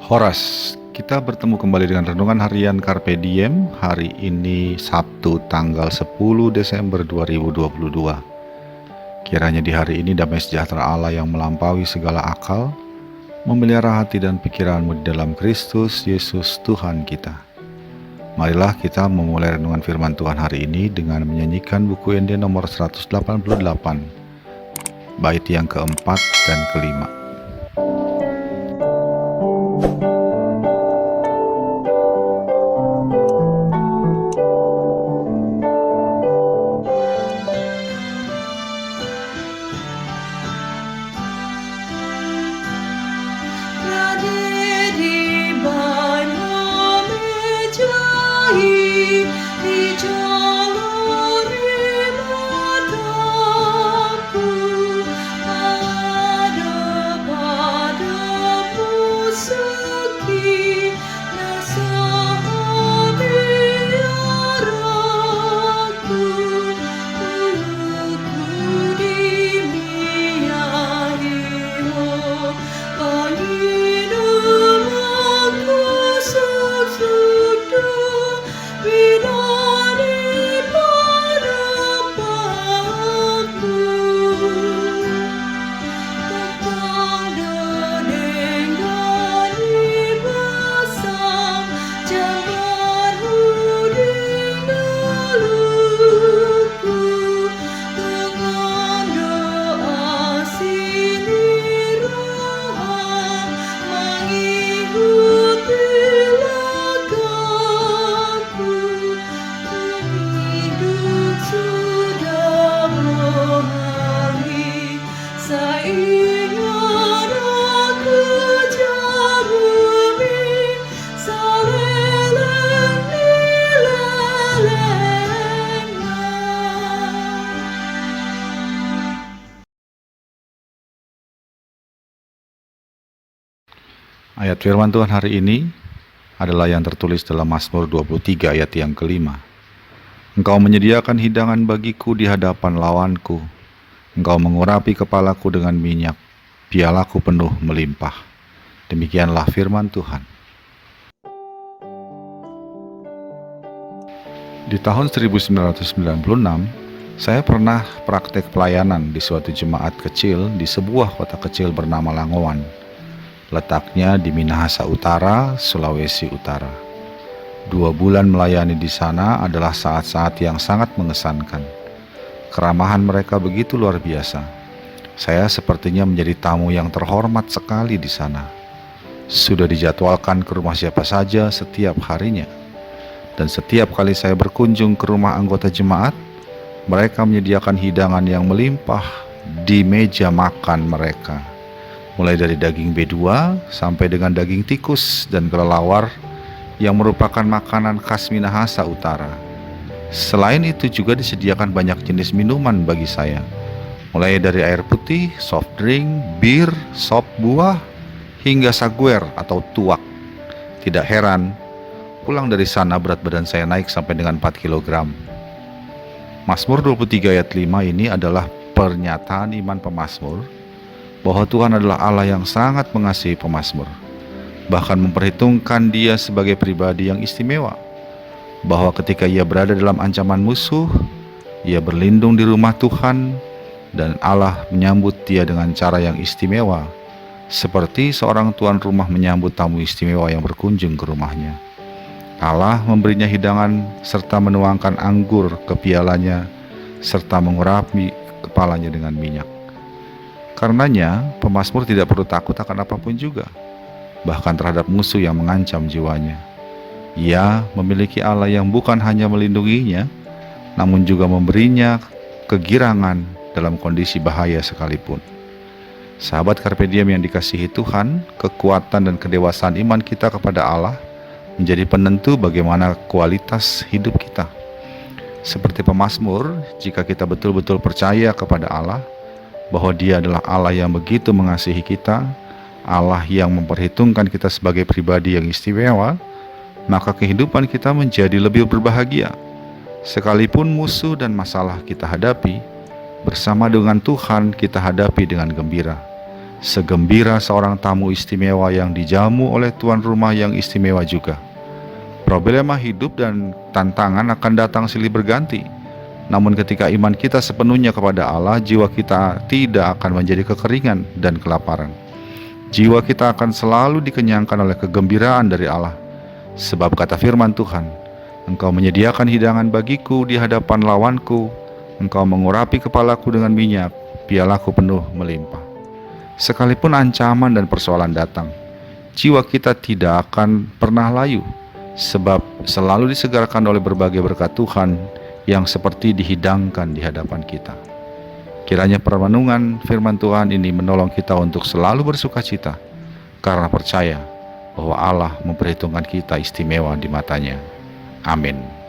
Horas, kita bertemu kembali dengan renungan harian Carpe Diem. Hari ini Sabtu tanggal 10 Desember 2022. Kiranya di hari ini damai sejahtera Allah yang melampaui segala akal memelihara hati dan pikiranmu di dalam Kristus Yesus Tuhan kita. Marilah kita memulai renungan firman Tuhan hari ini dengan menyanyikan buku ND nomor 188, bait yang keempat dan kelima. Ayat firman Tuhan hari ini adalah yang tertulis dalam Mazmur 23 ayat yang kelima. Engkau menyediakan hidangan bagiku di hadapan lawanku. Engkau mengurapi kepalaku dengan minyak, pialaku penuh melimpah. Demikianlah firman Tuhan. Di tahun 1996, saya pernah praktek pelayanan di suatu jemaat kecil di sebuah kota kecil bernama Langowan. Letaknya di Minahasa Utara, Sulawesi Utara. 2 bulan melayani di sana adalah saat-saat yang sangat mengesankan. Keramahan mereka begitu luar biasa. Saya sepertinya menjadi tamu yang terhormat sekali di sana. Sudah dijadwalkan ke rumah siapa saja setiap harinya. Dan setiap kali saya berkunjung ke rumah anggota jemaat, mereka menyediakan hidangan yang melimpah di meja makan mereka. Mulai dari daging B2 sampai dengan daging tikus dan kelelawar yang merupakan makanan khas Minahasa Utara. Selain itu juga disediakan banyak jenis minuman bagi saya, mulai dari air putih, soft drink, bir, sop buah, hingga saguer atau tuak. Tidak heran, pulang dari sana berat badan saya naik sampai dengan 4 kg. Mazmur 23 ayat 5 ini adalah pernyataan iman pemazmur bahwa Tuhan adalah Allah yang sangat mengasihi pemazmur, bahkan memperhitungkan dia sebagai pribadi yang istimewa, bahwa ketika ia berada dalam ancaman musuh, ia berlindung di rumah Tuhan, dan Allah menyambut dia dengan cara yang istimewa, seperti seorang tuan rumah menyambut tamu istimewa yang berkunjung ke rumahnya. Allah memberinya hidangan serta menuangkan anggur ke pialanya, serta mengurapi kepalanya dengan minyak. Karenanya, pemazmur tidak perlu takut akan apapun juga, bahkan terhadap musuh yang mengancam jiwanya. Ia memiliki Allah yang bukan hanya melindunginya, namun juga memberinya kegirangan dalam kondisi bahaya sekalipun. Sahabat Carpe Diem yang dikasihi Tuhan, kekuatan dan kedewasaan iman kita kepada Allah menjadi penentu bagaimana kualitas hidup kita. Seperti pemazmur, jika kita betul-betul percaya kepada Allah, bahwa Dia adalah Allah yang begitu mengasihi kita, Allah yang memperhitungkan kita sebagai pribadi yang istimewa, maka kehidupan kita menjadi lebih berbahagia. Sekalipun musuh dan masalah kita hadapi, bersama dengan Tuhan kita hadapi dengan gembira. Segembira seorang tamu istimewa yang dijamu oleh tuan rumah yang istimewa juga. Problema hidup dan tantangan akan datang silih berganti. Namun ketika iman kita sepenuhnya kepada Allah, jiwa kita tidak akan menjadi kekeringan dan kelaparan. Jiwa kita akan selalu dikenyangkan oleh kegembiraan dari Allah. Sebab kata firman Tuhan, Engkau menyediakan hidangan bagiku di hadapan lawanku, Engkau mengurapi kepalaku dengan minyak, pialaku penuh melimpah. Sekalipun ancaman dan persoalan datang, jiwa kita tidak akan pernah layu, sebab selalu disegarkan oleh berbagai berkat Tuhan yang seperti dihidangkan di hadapan kita. Kiranya permenungan firman Tuhan ini menolong kita untuk selalu bersuka cita, karena percaya bahwa Allah memperhitungkan kita istimewa di matanya. Amin.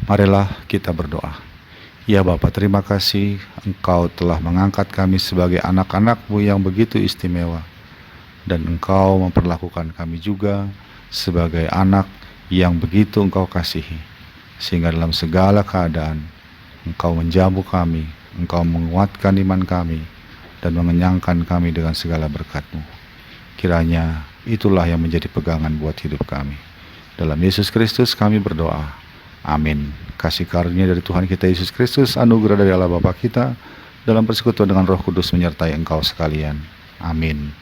Marilah kita berdoa. Ya Bapa, terima kasih Engkau telah mengangkat kami sebagai anak-anak-Mu yang begitu istimewa. Dan Engkau memperlakukan kami juga sebagai anak yang begitu Engkau kasihi. Sehingga dalam segala keadaan Engkau menjamu kami, Engkau menguatkan iman kami, dan mengenyangkan kami dengan segala berkat-Mu. Kiranya itulah yang menjadi pegangan buat hidup kami. Dalam Yesus Kristus kami berdoa. Amin. Kasih karunia dari Tuhan kita Yesus Kristus, anugerah dari Allah Bapa kita, dalam persekutuan dengan Roh Kudus menyertai engkau sekalian. Amin.